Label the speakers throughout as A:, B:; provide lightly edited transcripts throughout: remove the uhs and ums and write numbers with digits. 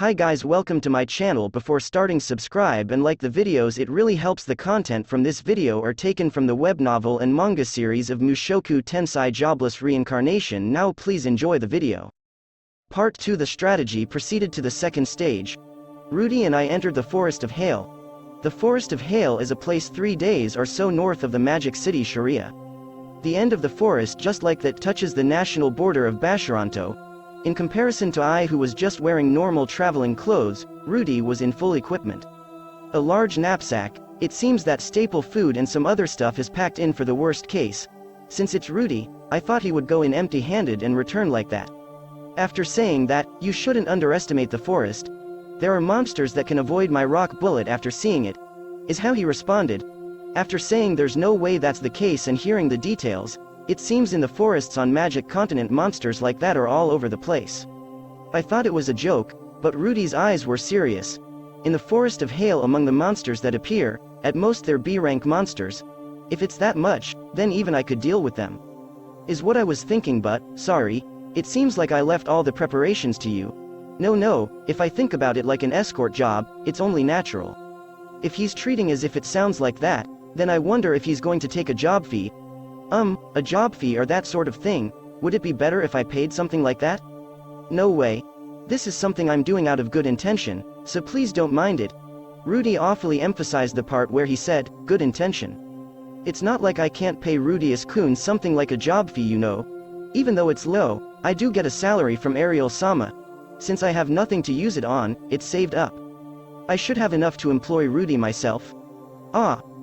A: Hi guys, welcome to my channel. Before starting, subscribe and like the videos, it really helps. The content from this video are taken from the web novel and manga series of Mushoku Tensei Jobless Reincarnation. Now please enjoy the video. Part 2. The strategy proceeded to the second stage. Rudy and I entered the Forest of Hail. The Forest of Hail is a place 3 days or so north of the magic city Sharia. The end of the forest, just like that, touches the national border of Basharanto. In comparison to I, who was just wearing normal traveling clothes, Rudy was in full equipment. A large knapsack, it seems that staple food and some other stuff is packed in for the worst case. Since it's Rudy, I thought he would go in empty-handed and return like that. After saying that, you shouldn't underestimate the forest. There are monsters that can avoid my rock bullet after seeing it, is how he responded. After saying there's no way that's the case and hearing the details, it seems in the forests on Magic Continent monsters like that are all over the place. I thought it was a joke, but Rudy's eyes were serious. In the Forest of Hail, among the monsters that appear, at most they're B-rank monsters. If it's that much, then even I could deal with them. Is what I was thinking, but, sorry, it seems like I left all the preparations to you. No, if I think about it like an escort job, it's only natural. If he's treating as if it sounds like that, then I wonder if he's going to take a job fee. A job fee or that sort of thing. Would it be better if I paid something like that? No way. This is something I'm doing out of good intention, so please don't mind it. Rudy awfully emphasized the part where he said, good intention. It's not like I can't pay Rudeus-kun something like a job fee, you know. Even though it's low, I do get a salary from Ariel-sama. Since I have nothing to use it on, it's saved up. I should have enough to employ Rudy myself.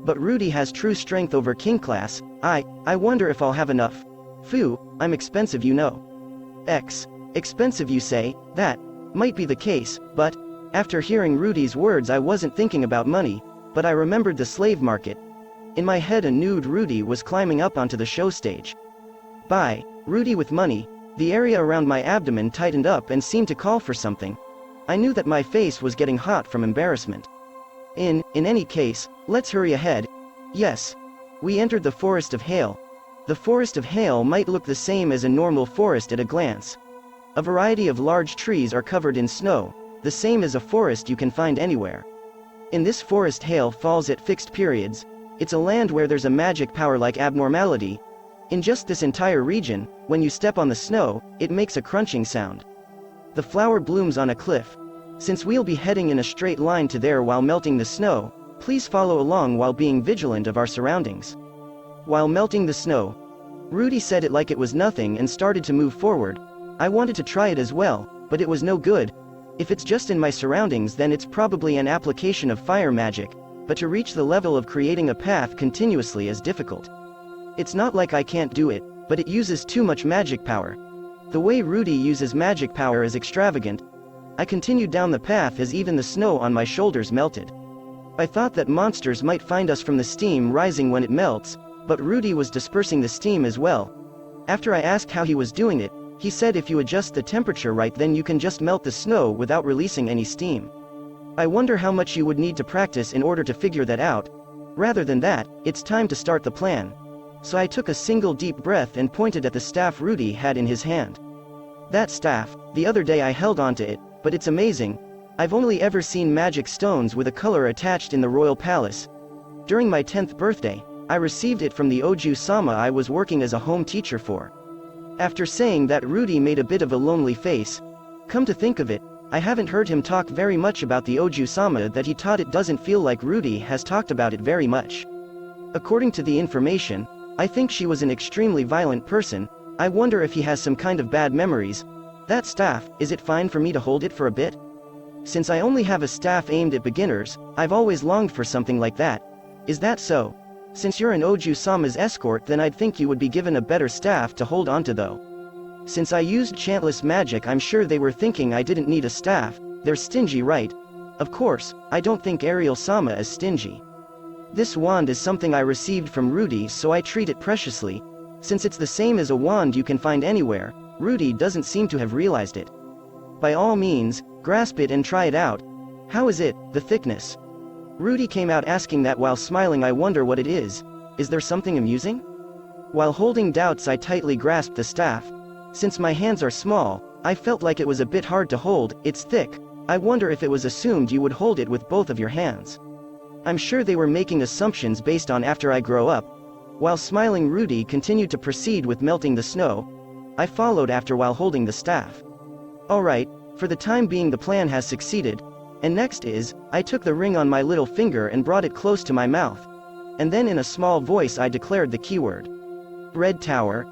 A: But Rudy has true strength over king class. I wonder if I'll have enough. Phew, I'm expensive, you know. Expensive, you say? That might be the case, but after hearing Rudy's words, I wasn't thinking about money, but I remembered the slave market. In my head, a nude Rudy was climbing up onto the show stage. Bye, Rudy with money. The area around my abdomen tightened up and seemed to call for something. I knew that my face was getting hot from embarrassment. In any case, let's hurry ahead. Yes. We entered the Forest of Hail. The Forest of Hail might look the same as a normal forest at a glance. A variety of large trees are covered in snow, the same as a forest you can find anywhere. In this forest, hail falls at fixed periods. It's a land where there's a magic power like abnormality. In just this entire region, when you step on the snow, it makes a crunching sound. The flower blooms on a cliff. Since we'll be heading in a straight line to there while melting the snow, please follow along while being vigilant of our surroundings. While melting the snow, Rudy said it like it was nothing and started to move forward. I wanted to try it as well, but it was no good. If it's just in my surroundings, then it's probably an application of fire magic, but to reach the level of creating a path continuously is difficult. It's not like I can't do it, but it uses too much magic power. The way Rudy uses magic power is extravagant. I continued down the path as even the snow on my shoulders melted. I thought that monsters might find us from the steam rising when it melts, but Rudy was dispersing the steam as well. After I asked how he was doing it, he said if you adjust the temperature right, then you can just melt the snow without releasing any steam. I wonder how much you would need to practice in order to figure that out. Rather than that, it's time to start the plan. So I took a single deep breath and pointed at the staff Rudy had in his hand. That staff, the other day I held onto it, but it's amazing. I've only ever seen magic stones with a color attached in the royal palace. During my 10th birthday, I received it from the Oju-sama I was working as a home teacher for. After saying that, Rudy made a bit of a lonely face. Come to think of it, I haven't heard him talk very much about the Oju-sama that he taught. It doesn't feel like Rudy has talked about it very much. According to the information, I think she was an extremely violent person. I wonder if he has some kind of bad memories. That staff, is it fine for me to hold it for a bit? Since I only have a staff aimed at beginners, I've always longed for something like that. Is that so? Since you're an Oju-sama's escort, then I'd think you would be given a better staff to hold onto though. Since I used chantless magic, I'm sure they were thinking I didn't need a staff. They're stingy, right? Of course, I don't think Ariel-sama is stingy. This wand is something I received from Rudy, so I treat it preciously. Since it's the same as a wand you can find anywhere, Rudy doesn't seem to have realized it. By all means, grasp it and try it out. How is it, the thickness? Rudy came out asking that while smiling. I wonder what it is. Is there something amusing? While holding doubts, I tightly grasped the staff. Since my hands are small, I felt like it was a bit hard to hold. It's thick. I wonder if it was assumed you would hold it with both of your hands. I'm sure they were making assumptions based on after I grow up. While smiling, Rudy continued to proceed with melting the snow. I followed after while holding the staff. Alright, for the time being the plan has succeeded, and next is, I took the ring on my little finger and brought it close to my mouth. And then in a small voice I declared the keyword. Red Tower.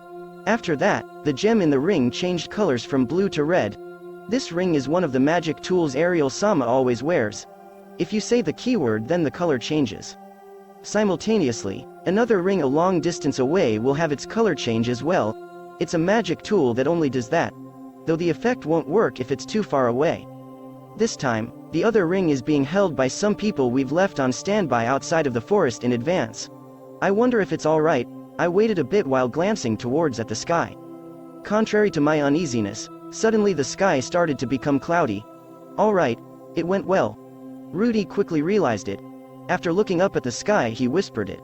A: After that, the gem in the ring changed colors from blue to red. This ring is one of the magic tools Ariel-sama always wears. If you say the keyword, then the color changes. Simultaneously, another ring a long distance away will have its color change as well. It's a magic tool that only does that, though the effect won't work if it's too far away. This time, the other ring is being held by some people we've left on standby outside of the forest in advance. I wonder if it's alright. I waited a bit while glancing towards at the sky. Contrary to my uneasiness, suddenly the sky started to become cloudy. Alright, it went well. Rudy quickly realized it. After looking up at the sky, he whispered it.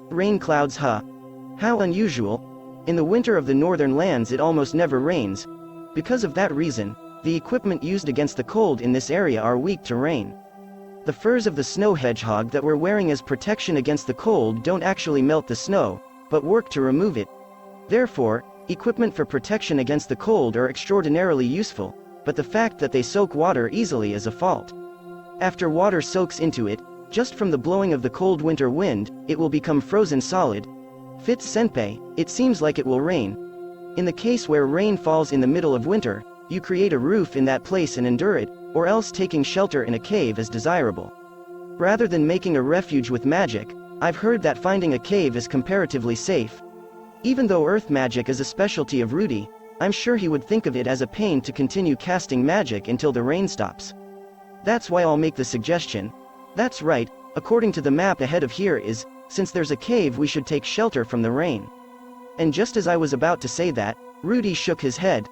A: Rain clouds, huh? How unusual. In the winter of the northern lands it almost never rains. Because of that reason, the equipment used against the cold in this area are weak to rain. The furs of the snow hedgehog that we're wearing as protection against the cold don't actually melt the snow, but work to remove it. Therefore, equipment for protection against the cold are extraordinarily useful, but the fact that they soak water easily is a fault. After water soaks into it, just from the blowing of the cold winter wind, it will become frozen solid. Fitz-senpai, it seems like it will rain. In the case where rain falls in the middle of winter, you create a roof in that place and endure it, or else taking shelter in a cave is desirable. Rather than making a refuge with magic, I've heard that finding a cave is comparatively safe. Even though earth magic is a specialty of Rudy, I'm sure he would think of it as a pain to continue casting magic until the rain stops. That's why I'll make the suggestion. That's right, according to the map ahead of here is, since there's a cave we should take shelter from the rain. And just as I was about to say that, Rudy shook his head.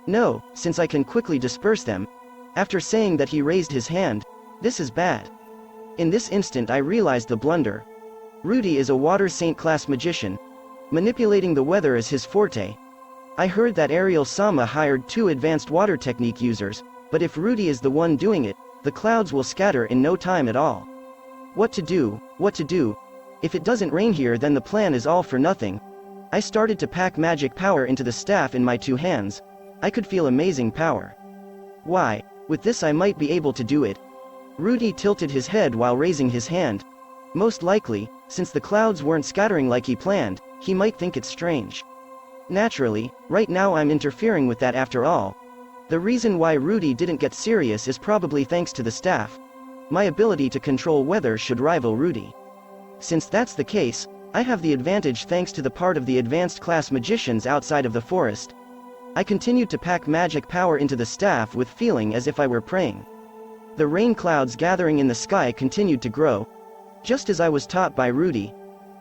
A: No, since I can quickly disperse them. After saying that he raised his hand. This is bad. In this instant I realized the blunder. Rudy is a water saint class magician. Manipulating the weather is his forte. I heard that Ariel-sama hired 2 advanced water technique users, but if Rudy is the one doing it, the clouds will scatter in no time at all. What to do, what to do? If it doesn't rain here then the plan is all for nothing. I started to pack magic power into the staff in my 2 hands. I could feel amazing power. Why, with this I might be able to do it. Rudy tilted his head while raising his hand. Most likely, since the clouds weren't scattering like he planned, he might think it's strange. Naturally, right now I'm interfering with that after all. The reason why Rudy didn't get serious is probably thanks to the staff. My ability to control weather should rival Rudy. Since that's the case, I have the advantage thanks to the part of the advanced class magicians outside of the forest. I continued to pack magic power into the staff with feeling as if I were praying. The rain clouds gathering in the sky continued to grow. Just as I was taught by Rudy.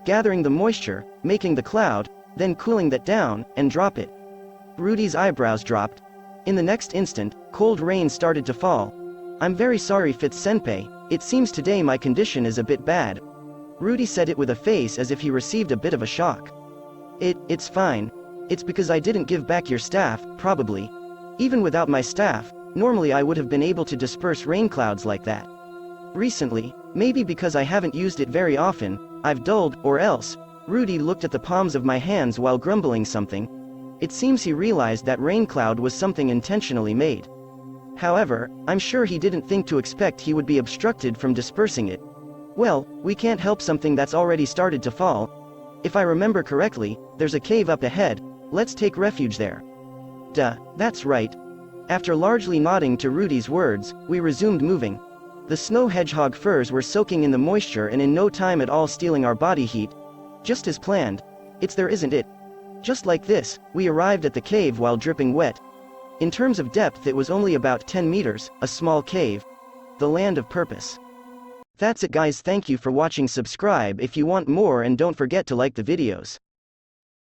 A: Gathering the moisture, making the cloud, then cooling that down, and drop it. Rudy's eyebrows dropped. In the next instant, cold rain started to fall. I'm very sorry Fitz-senpai, it seems today my condition is a bit bad. Rudy said it with a face as if he received a bit of a shock. It's fine. It's because I didn't give back your staff, probably. Even without my staff, normally I would have been able to disperse rain clouds like that. Recently, maybe because I haven't used it very often, I've dulled, or else. Rudy looked at the palms of my hands while grumbling something. It seems he realized that rain cloud was something intentionally made. However, I'm sure he didn't think to expect he would be obstructed from dispersing it. Well, we can't help something that's already started to fall. If I remember correctly, there's a cave up ahead, let's take refuge there. Duh, that's right. After largely nodding to Rudy's words, we resumed moving. The snow hedgehog furs were soaking in the moisture and in no time at all stealing our body heat. Just as planned. It's there, isn't it? Just like this, we arrived at the cave while dripping wet. In terms of depth it was only about 10 meters, a small cave. The land of purpose. That's it guys, thank you for watching, subscribe if you want more and don't forget to like the videos.